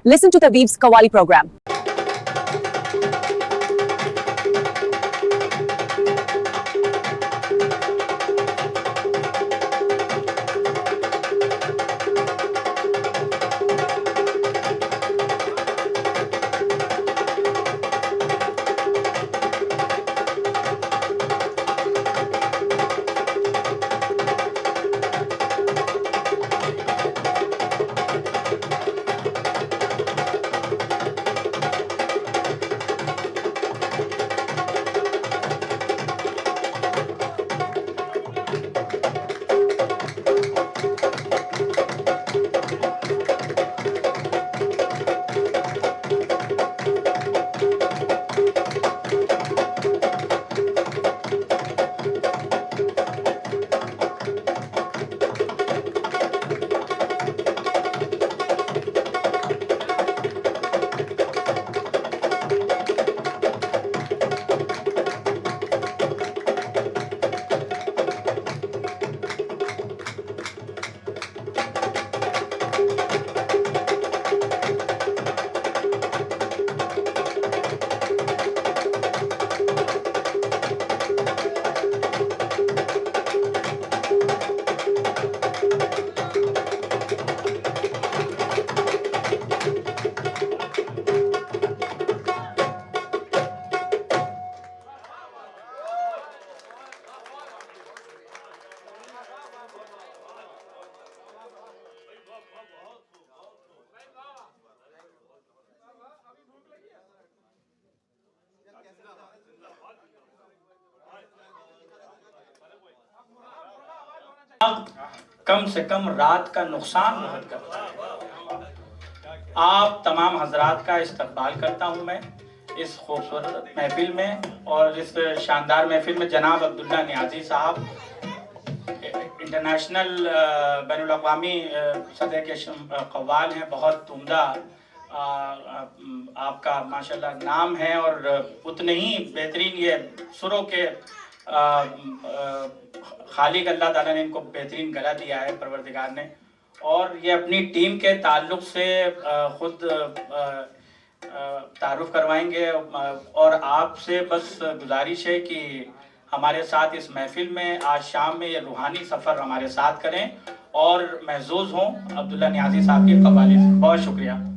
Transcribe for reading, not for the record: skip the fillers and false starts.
Listen to Tabib's Qawwali program. कम से कम रात का नुकसान बहुत करता है। आप तमाम हजरात का इस्तकबाल करता हूँ मैं इस खूबसूरत महफिल में, और इस शानदार महफिल में जनाब अब्दुल्ला नियाज़ी साहब इंटरनेशनल बैनुल-अक़वामी सतह के कव्वाल हैं। बहुत उम्दा आपका माशाल्लाह नाम है, और उतने ही बेहतरीन ये सुरों के खालिक अल्लाह ताला ने इनको बेहतरीन गला दिया है परवरदिगार ने। और ये अपनी टीम के ताल्लुक से खुद तारुफ करवाएंगे, और आपसे बस गुजारिश है कि हमारे साथ इस महफिल में आज शाम में ये रूहानी सफ़र हमारे साथ करें और महजूज हों अब्दुल्ला नियाज़ी साहब की कव्वाली से। बहुत शुक्रिया।